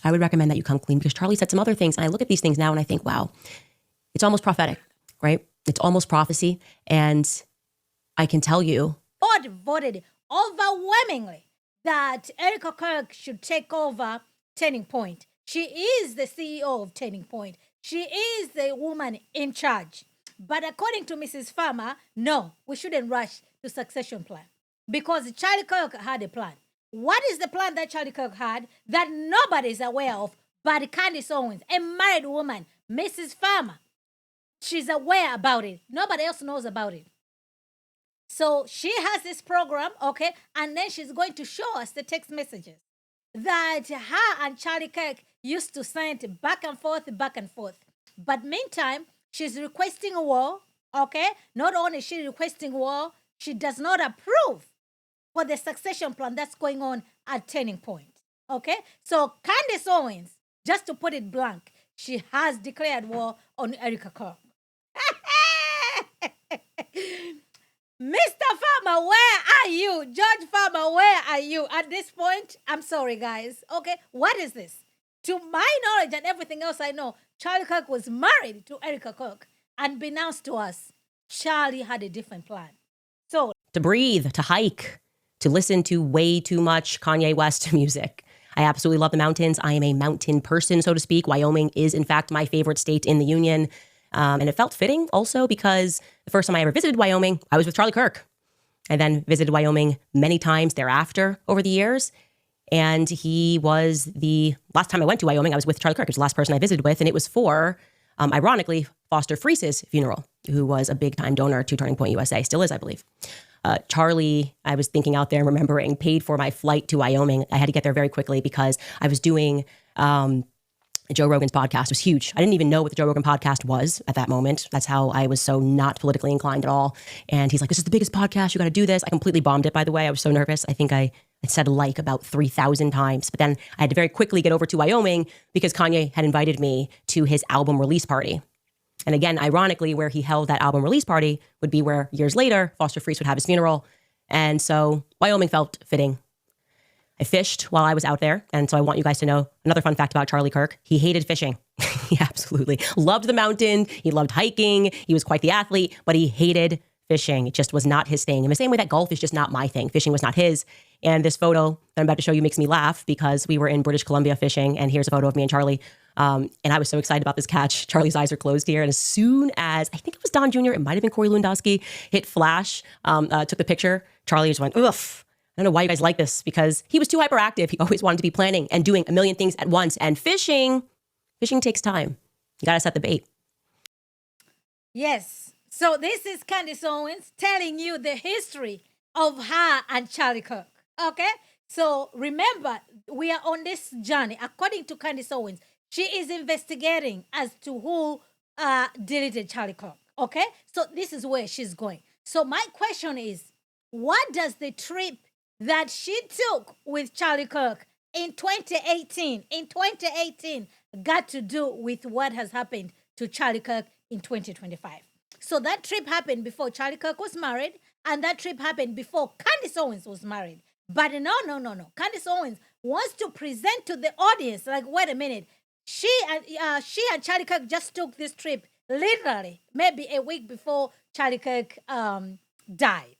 I would recommend that you come clean, because Charlie said some other things. And I look at these things now and I think, wow, it's almost prophetic, right? It's almost prophecy. And I can tell you, board voted overwhelmingly that Erika Kirk should take over Turning Point. She is the CEO of Turning Point. She is the woman in charge. But according to Mrs. Farmer, no, we shouldn't rush to succession plan, because Charlie Kirk had a plan. What is the plan that Charlie Kirk had that nobody is aware of but Candace Owens, a married woman, Mrs. Farmer? She's aware about it. Nobody else knows about it. So she has this program, okay, and then she's going to show us the text messages that her and Charlie Kirk used to send back and forth, back and forth. But meantime, she's requesting a war, okay? Not only is she requesting war, she does not approve for the succession plan that's going on at Turning Point, okay? So Candace Owens, just to put it blank, she has declared war on Erika Kirk. Mr. Farmer, where are you? George Farmer, where are you? At this point, I'm sorry, guys. Okay, what is this? To my knowledge and everything else I know, Charlie Kirk was married to Erika Kirk. Unbeknownst to us, Charlie had a different plan. So, to breathe, to hike, to listen to way too much Kanye West music. I absolutely love the mountains. I am a mountain person, so to speak. Wyoming is, in fact, my favorite state in the union. And it felt fitting also because the first time I ever visited Wyoming, I was with Charlie Kirk. I then visited Wyoming many times thereafter over the years. And he was the last time I went to Wyoming, I was with Charlie Kirk. He was the last person I visited with. And it was for, ironically, Foster Fries's funeral, who was a big time donor to Turning Point USA, still is, I believe. Charlie, I was thinking out there, remembering, paid for my flight to Wyoming. I had to get there very quickly because I was doing Joe Rogan's podcast. It was huge. I didn't even know what the Joe Rogan podcast was at that moment. That's how I was so not politically inclined at all. And he's like, this is the biggest podcast. You got to do this. I completely bombed it, by the way. I was so nervous. I think I said like about 3,000 times. But then I had to very quickly get over to Wyoming because Kanye had invited me to his album release party. And again, ironically, where he held that album release party would be where years later, Foster Friess would have his funeral. And so Wyoming felt fitting. I fished while I was out there. And so I want you guys to know another fun fact about Charlie Kirk. He hated fishing. He absolutely loved the mountain. He loved hiking. He was quite the athlete, but he hated fishing. It just was not his thing. In the same way that golf is just not my thing. Fishing was not his. And this photo that I'm about to show you makes me laugh because we were in British Columbia fishing. And here's a photo of me and Charlie. And I was so excited about this catch. Charlie's eyes are closed here. And as soon as, I think it was Don Jr., it might have been Corey Lewandowski, hit flash, took the picture, Charlie just went, oof. I don't know why you guys like this, because he was too hyperactive. He always wanted to be planning and doing a million things at once. And fishing takes time. You got to set the bait. Yes. So this is Candace Owens telling you the history of her and Charlie Kirk. Okay? So remember, we are on this journey. According to Candace Owens, she is investigating as to who deleted Charlie Kirk. Okay? So this is where she's going. So my question is, what does the trip that she took with Charlie Kirk in 2018 got to do with what has happened to Charlie Kirk in 2025? So that trip happened before Charlie Kirk was married, and that trip happened before Candace Owens was married. But no. Candace Owens wants to present to the audience, like, wait a minute. She and Charlie Kirk just took this trip literally maybe a week before Charlie Kirk died.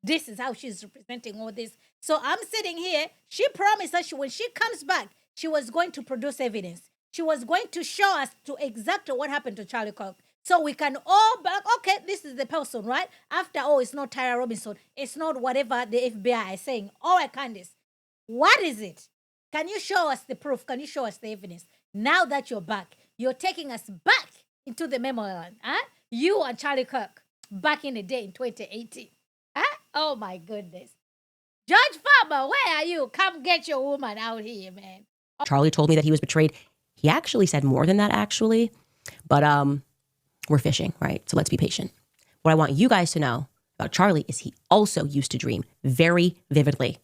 This is how she's representing all this. So I'm sitting here. She promised us when she comes back, she was going to produce evidence. She was going to show us to exactly what happened to Charlie Kirk. So we can all back, okay, this is the person, right? After all, it's not Tyra Robinson. It's not whatever the FBI is saying. All right, Candace, what is it? Can you show us the proof? Can you show us the evidence? Now that you're back, you're taking us back into the memory land. Huh? You and Charlie Kirk back in the day in 2018. Huh? Oh, my goodness. George Farmer, where are you? Come get your woman out here, man. Charlie told me that he was betrayed. He actually said more than that, actually. But we're fishing, right? So let's be patient. What I want you guys to know about Charlie is he also used to dream very vividly.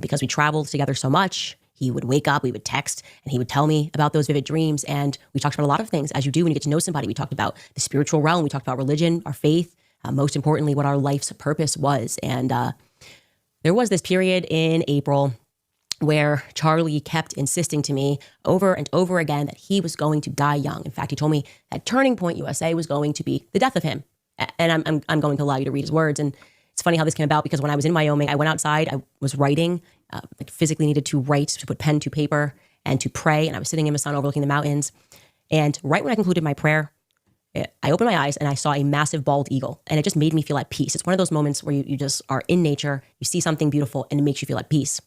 Because we traveled together so much, he would wake up, we would text, and he would tell me about those vivid dreams. And we talked about a lot of things, as you do when you get to know somebody. We talked about the spiritual realm. We talked about religion, our faith, most importantly, what our life's purpose was. And there was this period in April where Charlie kept insisting to me over and over again that he was going to die young. In fact, he told me that Turning Point USA was going to be the death of him. And I'm going to allow you to read his words. And it's funny how this came about because when I was in Wyoming, I went outside, I was writing, I physically needed to write, to put pen to paper and to pray. And I was sitting in the sun overlooking the mountains. And right when I concluded my prayer, I opened my eyes and I saw a massive bald eagle. And it just made me feel at peace. It's one of those moments where you just are in nature, you see something beautiful, and it makes you feel at peace.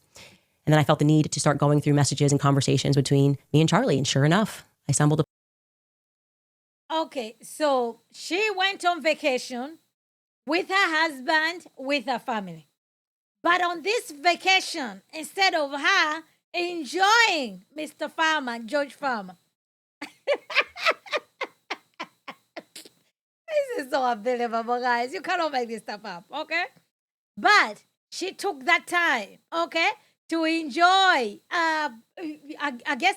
And then I felt the need to start going through messages and conversations between me and Charlie. And sure enough, I stumbled upon. Okay, so she went on vacation with her husband, with her family. But on this vacation, instead of her enjoying Mr. Farmer, George Farmer, this is so unbelievable, guys. You cannot make this stuff up, okay? But she took that time, okay, to enjoy. I guess,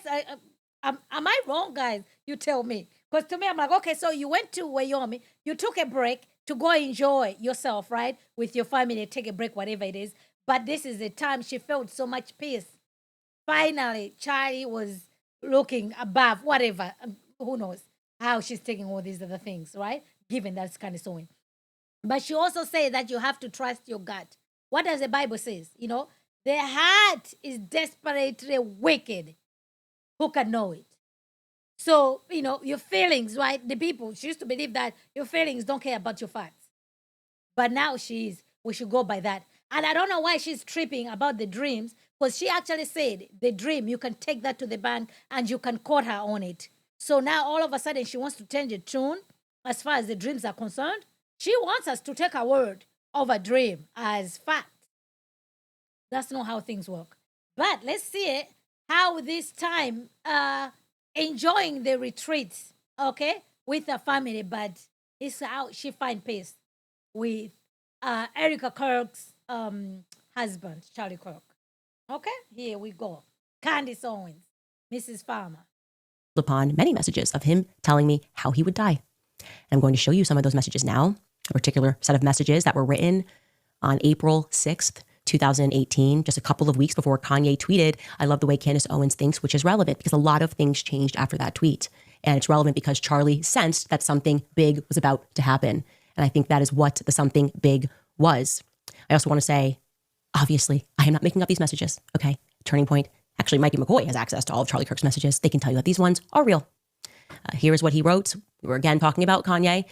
am I wrong, guys? You tell me. Because to me, I'm like, okay, so you went to Wyoming, you took a break to go enjoy yourself, right? With your family, take a break, whatever it is. But this is the time she felt so much peace. Finally, Charlie was looking above, whatever. Who knows how she's taking all these other things, right? Given that's kind of sewing. But she also said that you have to trust your gut. What does the Bible says? You know, the heart is desperately wicked. Who can know it? So, you know, your feelings, right? The people, she used to believe that your feelings don't care about your facts. But now we should go by that. And I don't know why she's tripping about the dreams, because she actually said the dream, you can take that to the bank and you can quote her on it. So now all of a sudden she wants to change the tune as far as the dreams are concerned. She wants us to take a word of a dream as fact. That's not how things work. But let's see how this time enjoying the retreats, okay, with her family, but it's how she find peace with Erika Kirk's husband, Charlie Kirk. Okay, here we go. Candace Owens, Mrs. Farmer. Upon many messages of him telling me how he would die. And I'm going to show you some of those messages now, a particular set of messages that were written on April 6th, 2018, just a couple of weeks before Kanye tweeted, "I love the way Candace Owens thinks," which is relevant because a lot of things changed after that tweet. And it's relevant because Charlie sensed that something big was about to happen. And I think that is what the something big was. I also want to say, obviously, I am not making up these messages, okay? Turning Point. Actually, Mikey McCoy has access to all of Charlie Kirk's messages. They can tell you that these ones are real. Here is what he wrote. We were again talking about Kanye.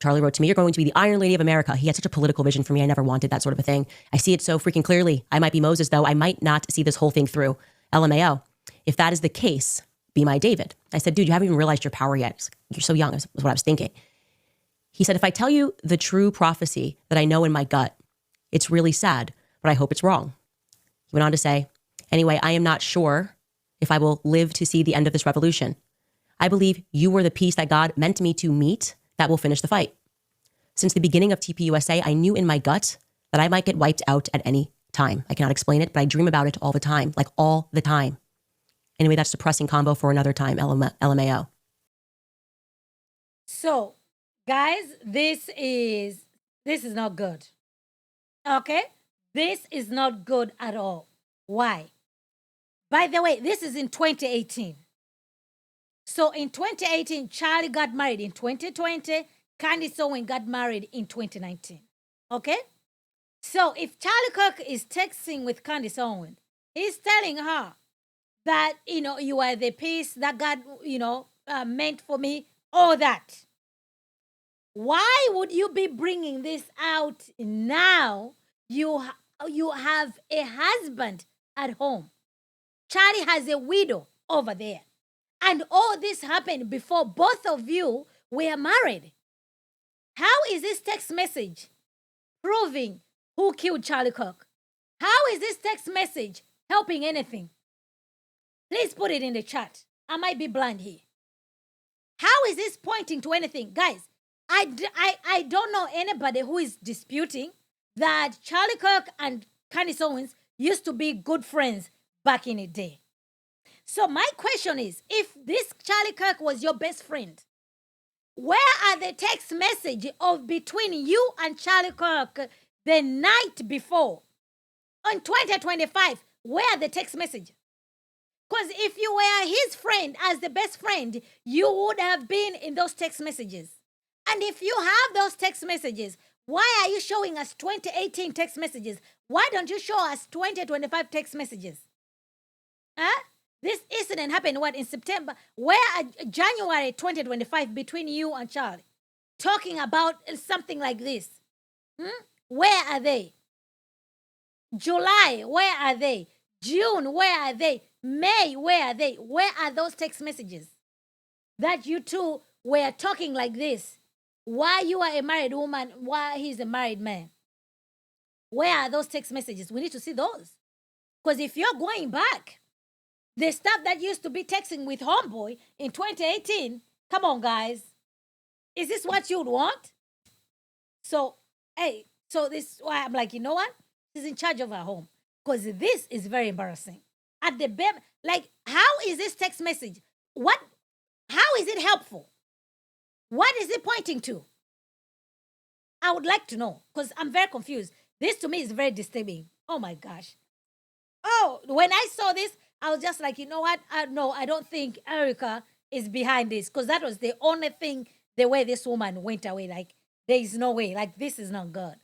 Charlie wrote to me, "You're going to be the Iron Lady of America." He had such a political vision for me. I never wanted that sort of a thing. I see it so freaking clearly. I might be Moses, though. I might not see this whole thing through. LMAO. If that is the case, be my David. I said, "Dude, you haven't even realized your power yet. You're so young," is what I was thinking. He said, "If I tell you the true prophecy that I know in my gut, it's really sad, but I hope it's wrong." He went on to say, "Anyway, I am not sure if I will live to see the end of this revolution. I believe you were the piece that God meant me to meet that will finish the fight. Since the beginning of TPUSA, I knew in my gut that I might get wiped out at any time. I cannot explain it, but I dream about it all the time, like all the time. Anyway, that's depressing combo for another time, LMAO." So, guys, this is not good. Okay? This is not good at all. Why? By the way, this is in 2018. So in 2018, Charlie got married. In 2020, Candace Owens got married in 2019. Okay? So if Charlie Kirk is texting with Candace Owens, he's telling her that, you know, you are the piece that God, you know, meant for me, all that. Why would you be bringing this out now? You have a husband at home. Charlie has a widow over there. And all this happened before both of you were married. How is this text message proving who killed Charlie Kirk? How is this text message helping anything? Please put it in the chat. I might be blind here. How is this pointing to anything? Guys, I don't know anybody who is disputing that Charlie Kirk and Candace Owens used to be good friends back in the day. So my question is, if this Charlie Kirk was your best friend, where are the text messages of between you and Charlie Kirk the night before? On 2025, Where are the text messages? Because if you were his friend, as the best friend, you would have been in those text messages. And if you have those text messages, why are you showing us 2018 text messages? Why don't you show us 2025 text messages? Huh? This incident happened in September? Where are January 2025 between you and Charlie? Talking about something like this. Where are they? July, where are they? June, where are they? May, where are they? Where are those text messages that you two were talking like this? Why you are a married woman, why he's a married man? Where are those text messages? We need to see those. Because if you're going back, the stuff that used to be texting with homeboy in 2018, come on, guys. Is this what you'd want? So, hey, so this is why I'm like, you know what? She's in charge of her home. Because this is very embarrassing. At the like, how is this text message? How is it helpful? What is it pointing to? I would like to know, because I'm very confused. This to me is very disturbing. Oh my gosh. Oh, when I saw this, I was just like, you know what? No, I don't think Erika is behind this, because that was the only thing, the way this woman went away. Like, there is no way. Like, this is not good.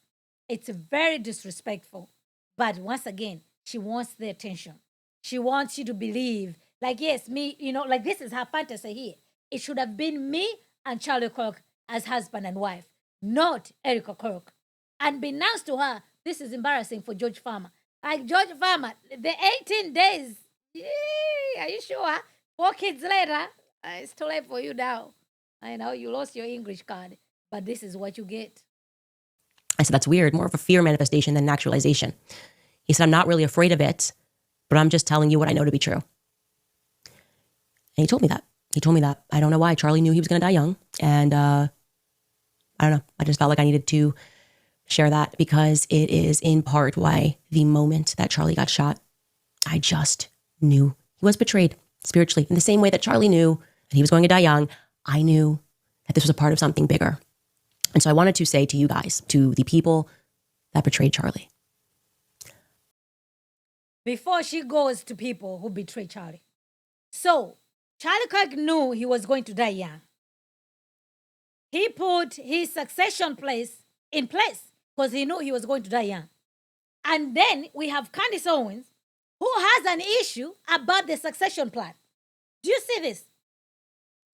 It's very disrespectful. But once again, she wants the attention. She wants you to believe, like, yes, me, like this is her fantasy here. It should have been me and Charlie Kirk as husband and wife, not Erika Kirk. And be nice to her. This is embarrassing for George Farmer. Like, George Farmer, the 18 days, are you sure? 4 kids later, it's too late for you now. I know you lost your English card, but this is what you get. I said, that's weird, more of a fear manifestation than an actualization. He said, I'm not really afraid of it, but I'm just telling you what I know to be true. And he told me that. I don't know why. Charlie knew he was going to die young. And I don't know. I just felt like I needed to share that because it is in part why the moment that Charlie got shot, I just knew he was betrayed spiritually. In the same way that Charlie knew that he was going to die young, I knew that this was a part of something bigger. And so I wanted to say to you guys, to the people that betrayed Charlie. Before she goes to people who betrayed Charlie. So, Charlie Kirk knew he was going to die young. He put his succession in place because he knew he was going to die young. And then we have Candace Owens, who has an issue about the succession plan. Do you see this?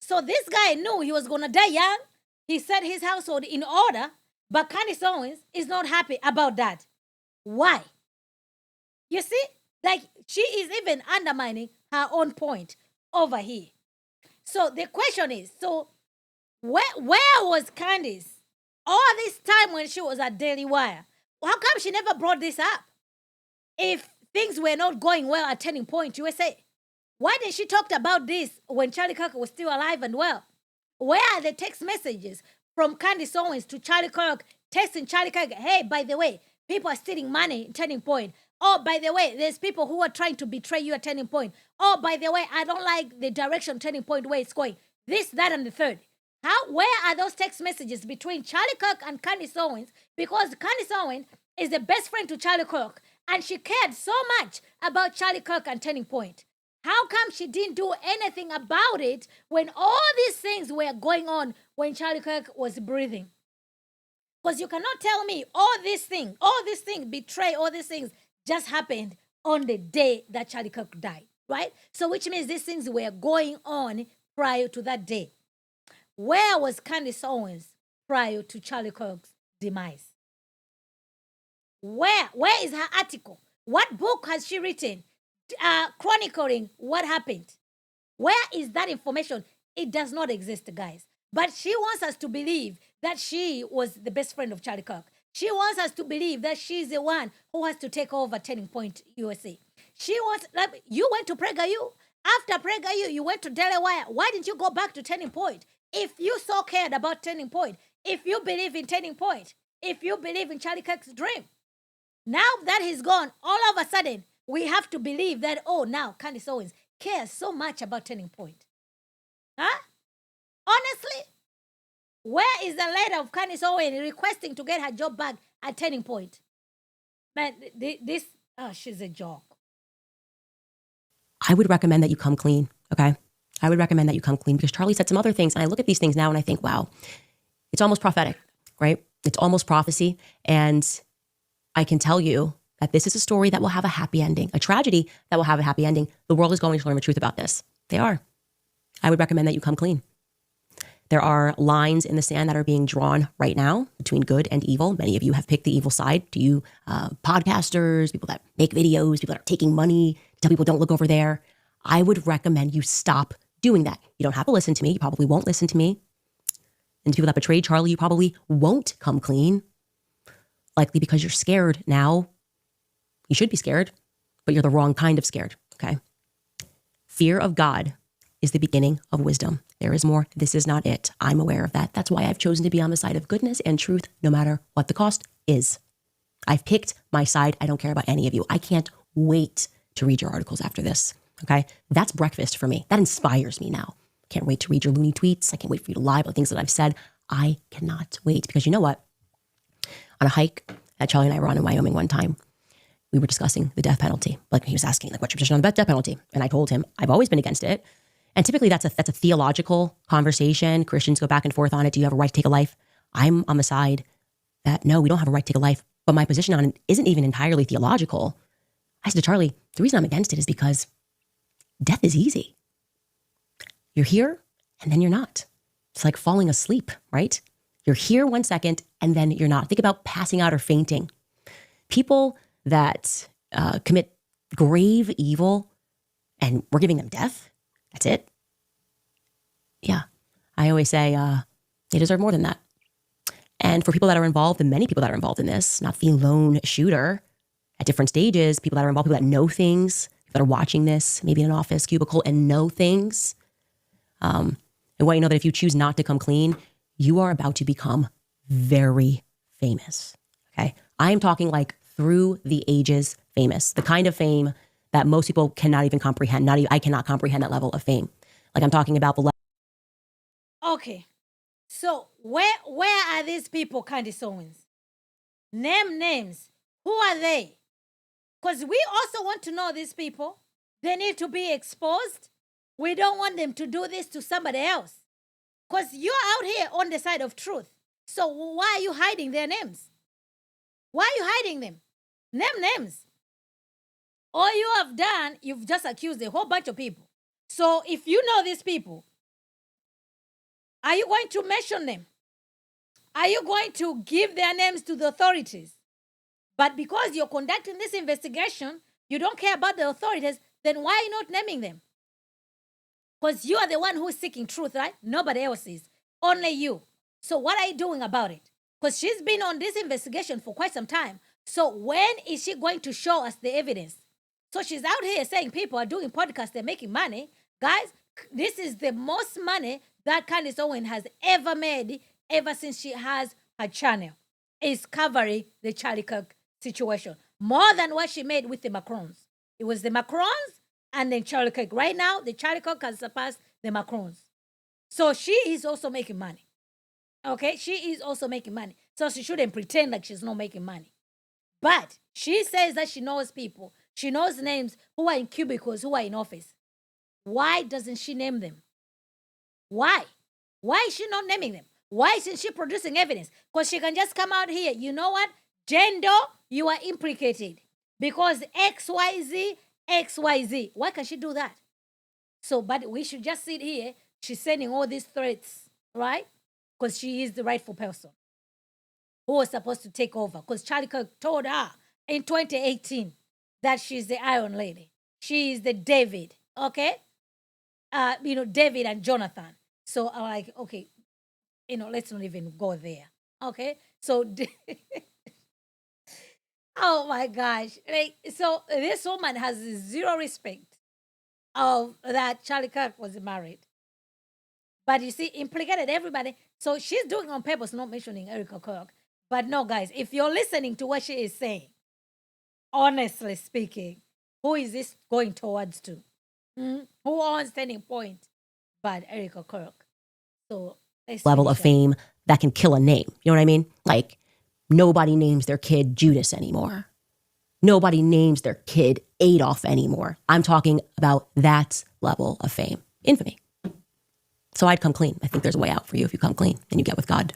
So this guy knew he was going to die young. He set his household in order, but Candace Owens is not happy about that. Why? You see? Like, she is even undermining her own point over here. So the question is, so where was Candace all this time when she was at Daily Wire? How come she never brought this up? If things were not going well at Turning Point USA, why didn't she talk about this when Charlie Kirk was still alive and well? Where are the text messages from Candace Owens to Charlie Kirk, texting Charlie Kirk, hey, by the way, people are stealing money in Turning Point. Oh, by the way, there's people who are trying to betray you at Turning Point. Oh, by the way, I don't like the direction Turning Point where it's going. This, that, and the third. Where are those text messages between Charlie Kirk and Candace Owens? Because Candace Owens is the best friend to Charlie Kirk, and she cared so much about Charlie Kirk and Turning Point. How come she didn't do anything about it when all these things were going on when Charlie Kirk was breathing? Because you cannot tell me all these things, betray, all these things just happened on the day that Charlie Kirk died, right? So which means these things were going on prior to that day. Where was Candace Owens prior to Charlie Kirk's demise? Where is her article? What book has she written chronicling what happened? Where is that information? It does not exist, guys. But she wants us to believe that she was the best friend of Charlie Kirk. She wants us to believe that she's the one who has to take over Turning Point USA. She wants, like, you went to PragerU. After PragerU, you went to Delaware. Why didn't you go back to Turning Point? If you so cared about Turning Point, if you believe in Turning Point, if you believe in Charlie Kirk's dream, now that he's gone, all of a sudden, we have to believe that, oh, now Candace Owens cares so much about Turning Point. Huh? Honestly, where is the letter of Candace Owens requesting to get her job back at Turning Point? Man, she's a joke. I would recommend that you come clean, okay? I would recommend that you come clean because Charlie said some other things. And I look at these things now and I think, wow, it's almost prophetic, right? It's almost prophecy. And I can tell you that this is a story that will have a happy ending, a tragedy that will have a happy ending. The world is going to learn the truth about this. They are. I would recommend that you come clean. There are lines in the sand that are being drawn right now between good and evil. Many of you have picked the evil side. Do you podcasters, people that make videos, people that are taking money, tell people don't look over there? I would recommend you stop doing that. You don't have to listen to me. You probably won't listen to me. And to people that betrayed Charlie, you probably won't come clean. Likely because you're scared now. You should be scared, but you're the wrong kind of scared, okay? Fear of God is the beginning of wisdom. There is more. This is not it. I'm aware of that. That's why I've chosen to be on the side of goodness and truth, no matter what the cost is. I've picked my side. I don't care about any of you. I can't wait to read your articles after this, okay? That's breakfast for me. That inspires me now. Can't wait to read your loony tweets. I can't wait for you to lie about things that I've said. I cannot wait because you know what? On a hike that Charlie and I were on in Wyoming one time, we were discussing the death penalty. Like he was asking, like, what's your position on the death penalty? And I told him, I've always been against it. And typically that's a theological conversation. Christians go back and forth on it. Do you have a right to take a life? I'm on the side that no, we don't have a right to take a life. But my position on it isn't even entirely theological. I said to Charlie, the reason I'm against it is because death is easy. You're here and then you're not. It's like falling asleep, right? You're here 1 second and then you're not. Think about passing out or fainting. People that commit grave evil and we're giving them death, that's it. Yeah. I always say they deserve more than that. And for people that are involved, and many people that are involved in this, not the lone shooter at different stages, people that are involved, people that know things, people that are watching this, maybe in an office cubicle and know things. And want you to know that if you choose not to come clean, you are about to become very famous. Okay. I am talking like through the ages famous, the kind of fame that most people cannot even comprehend. Not even, I cannot comprehend that level of fame. Like I'm talking about the level. Okay. So where are these people, Candace Owens? Name names. Who are they? Because we also want to know these people. They need to be exposed. We don't want them to do this to somebody else. Because you're out here on the side of truth. So why are you hiding their names? Why are you hiding them? Name names. All you have done, you've just accused a whole bunch of people. So if you know these people, are you going to mention them? Are you going to give their names to the authorities? But because you're conducting this investigation, you don't care about the authorities, then why are you not naming them? Because you are the one who is seeking truth, right? Nobody else is. Only you. So what are you doing about it? Because she's been on this investigation for quite some time. So when is she going to show us the evidence? So she's out here saying people are doing podcasts, they're making money. Guys, this is the most money that Candace Owens has ever made ever since she has her channel. Is covering the Charlie Kirk situation. More than what she made with the Macrons. It was the Macrons and then Charlie Kirk. Right now, the Charlie Kirk has surpassed the Macrons. So she is also making money. Okay? She is also making money. So she shouldn't pretend like she's not making money. But she says that she knows people. She knows names who are in cubicles, who are in office. Why doesn't she name them? Why? Why is she not naming them? Why isn't she producing evidence? Because she can just come out here. You know what? Gender, you are implicated. Because XYZ, XYZ. Why can she do that? So, but we should just sit here. She's sending all these threats, right? Because she is the rightful person who was supposed to take over. Because Charlie Kirk told her in 2018 that she's the Iron Lady. She is the David, okay? David and Jonathan. So I'm like, okay, let's not even go there, okay? So, oh my gosh. So this woman has zero respect of that Charlie Kirk was married. But you see, implicated everybody. So she's doing on purpose, not mentioning Erika Kirk. But no, guys, if you're listening to what she is saying, honestly speaking, who is this going towards to? Who owns Turning Point but Erika Kirk? So level of fame that can kill a name. You know what I mean? Like nobody names their kid Judas anymore. Nobody names their kid Adolf anymore. I'm talking about that level of fame, infamy. So I'd come clean. I think there's a way out for you if you come clean and you get with God.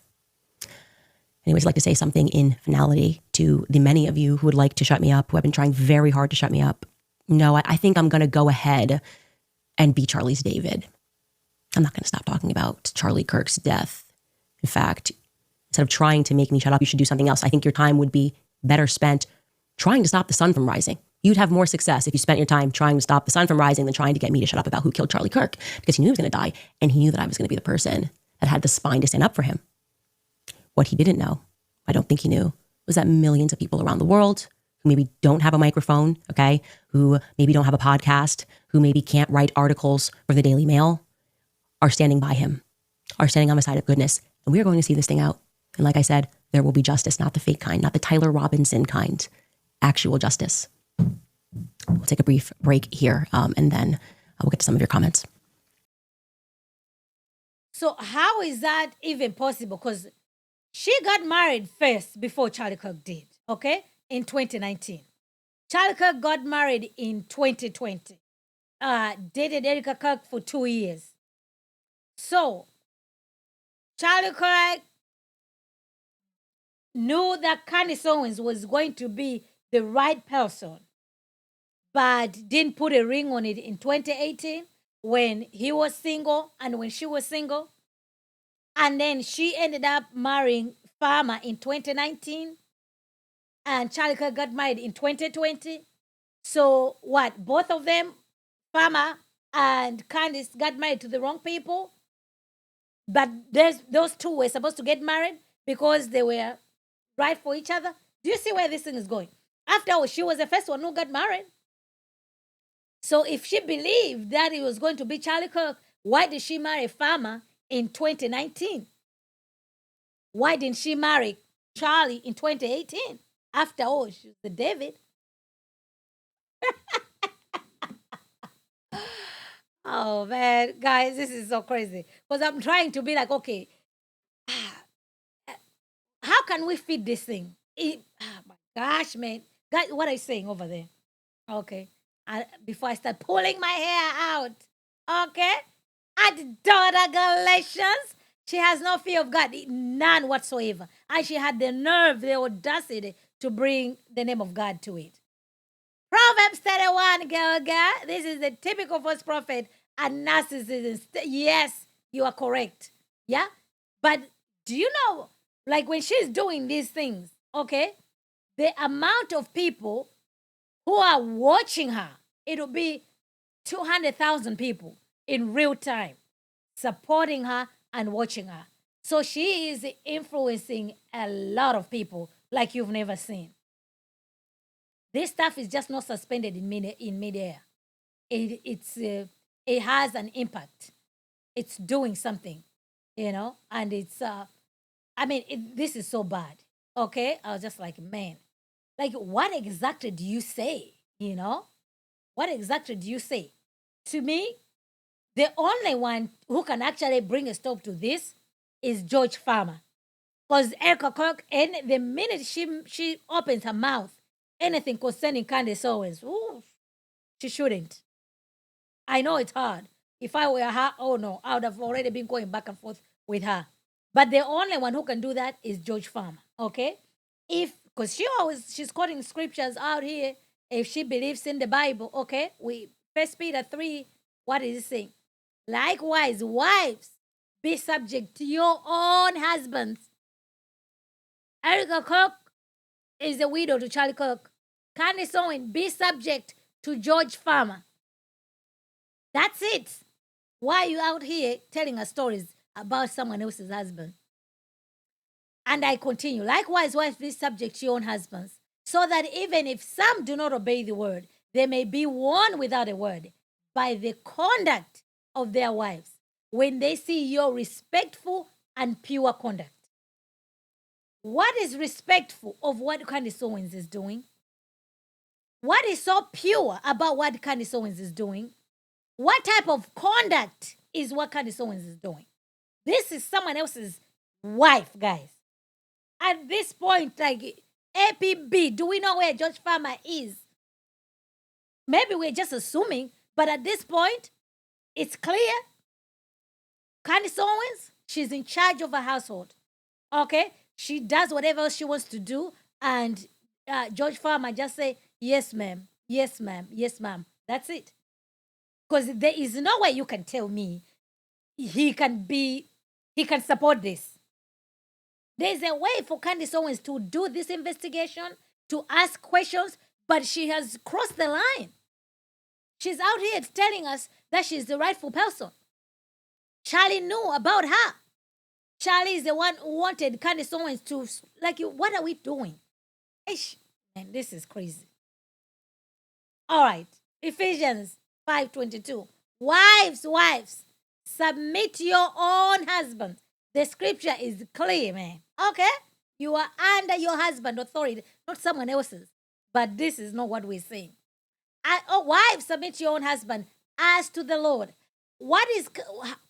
Anyways, I'd like to say something in finality to the many of you who would like to shut me up, who have been trying very hard to shut me up. No, I think I'm going to go ahead and be Charlie's David. I'm not going to stop talking about Charlie Kirk's death. In fact, instead of trying to make me shut up, you should do something else. I think your time would be better spent trying to stop the sun from rising. You'd have more success if you spent your time trying to stop the sun from rising than trying to get me to shut up about who killed Charlie Kirk, because he knew he was going to die, and he knew that I was going to be the person that had the spine to stand up for him. What he didn't know, I don't think he knew, was that millions of people around the world who maybe don't have a microphone, okay, who maybe don't have a podcast, who maybe can't write articles for the Daily Mail, are standing by him, are standing on the side of goodness. And we are going to see this thing out. And like I said, there will be justice, not the fake kind, not the Tyler Robinson kind, actual justice. We'll take a brief break here, and then we'll get to some of your comments. So how is that even possible? Because she got married first before Charlie Kirk did, okay, in 2019. Charlie Kirk got married in 2020. Dated Erika Kirk for 2 years. So Charlie Kirk knew that Candace Owens was going to be the right person, but didn't put a ring on it in 2018 when he was single and when she was single. And then she ended up marrying Farmer in 2019. And Charlie Kirk got married in 2020. So what? Both of them, Farmer and Candace, got married to the wrong people. But those two were supposed to get married because they were right for each other. Do you see where this thing is going? After all, she was the first one who got married. So if she believed that it was going to be Charlie Kirk, why did she marry Farmer in 2019? Why didn't she marry Charlie in 2018? After all, she's the David. Oh, man. Guys, this is so crazy. Because I'm trying to be like, okay, how can we feed this thing? Oh, my gosh, man. Guys, what are you saying over there? Okay. Before I start pulling my hair out. Okay. At daughter Galatians, she has no fear of God, none whatsoever. And she had the nerve, the audacity to bring the name of God to it. Proverbs 31, girl. This is the typical false prophet and narcissism. Yes, you are correct. Yeah? But do you know, like when she's doing these things, okay, the amount of people who are watching her, it'll be 200,000 people in real time supporting her and watching her. So she is influencing a lot of people like you've never seen. This stuff is just not suspended in midair. It has an impact. It's doing something, and it's this is so bad. Okay, I was just like, man, like what exactly do you say? What exactly do you say? To me, the only one who can actually bring a stop to this is George Farmer. Because Erika Kirk, and the minute she opens her mouth, anything concerning Candace Owens, she shouldn't. I know it's hard. If I were her, oh no, I would have already been going back and forth with her. But the only one who can do that is George Farmer, okay? Because she's quoting scriptures out here. If she believes in the Bible, okay? First Peter 3, what is it saying? Likewise, wives, be subject to your own husbands. Erika Kirk is the widow to Charlie Kirk. Candace Owens, be subject to George Farmer. That's it. Why are you out here telling us stories about someone else's husband? And I continue. Likewise, wives, be subject to your own husbands, so that even if some do not obey the word, they may be won without a word by the conduct of their wives when they see your respectful and pure conduct. What is respectful of what Candace Owens is doing? What is so pure about what Candace Owens is doing? What type of conduct is what Candace Owens is doing? This is someone else's wife, guys. At this point, like, APB. Do we know where George Farmer is? Maybe we're just assuming, but at this point, it's clear. Candace Owens, she's in charge of a household. Okay? She does whatever she wants to do, and George Farmer just say, yes, ma'am, yes, ma'am, yes, ma'am. That's it. Because there is no way you can tell me he can support this. There's a way for Candace Owens to do this investigation, to ask questions, but she has crossed the line. She's out here telling us that she's the rightful person. Charlie knew about her. Charlie is the one who wanted Candace Owens to, like, what are we doing? Ish, man, this is crazy. All right, Ephesians 5:22. Wives, submit to your own husbands. The scripture is clear, man. Okay? You are under your husband authority, not someone else's. But this is not what we're saying. Wives, submit to your own husband as to the Lord.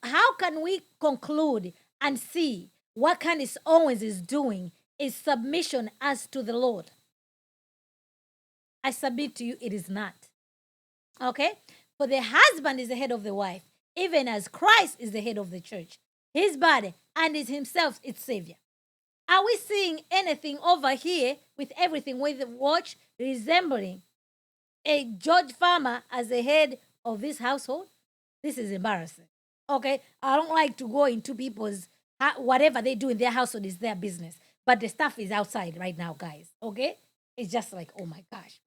How can we conclude and see what Candace Owens is doing is submission as to the Lord? I submit to you, it is not. Okay? For the husband is the head of the wife, even as Christ is the head of the church, his body, and is himself its savior. Are we seeing anything over here with everything with the watch resembling a George Farmer as the head of this household? This is embarrassing. Okay? I don't like to go into people's, whatever they do in their household is their business. But the stuff is outside right now, guys. Okay? It's just like, oh my gosh.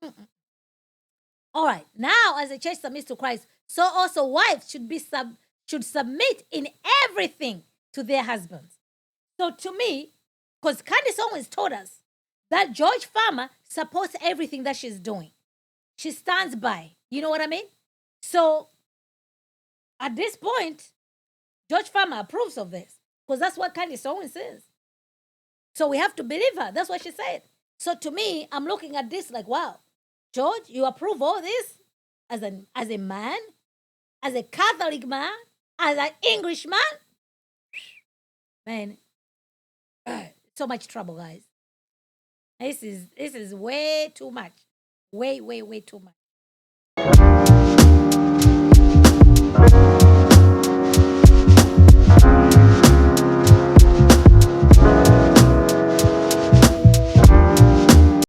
All right. Now, as the church submits to Christ, so also wives should submit in everything to their husbands. So to me, because Candace Owens told us that George Farmer supports everything that she's doing. She stands by. You know what I mean? So at this point, George Farmer approves of this because that's what Candace Owens says. So we have to believe her. That's what she said. So to me, I'm looking at this like, wow, George, you approve all this as a man, as a Catholic man, as an English man? Man, so much trouble, guys. This is way too much. Way too much.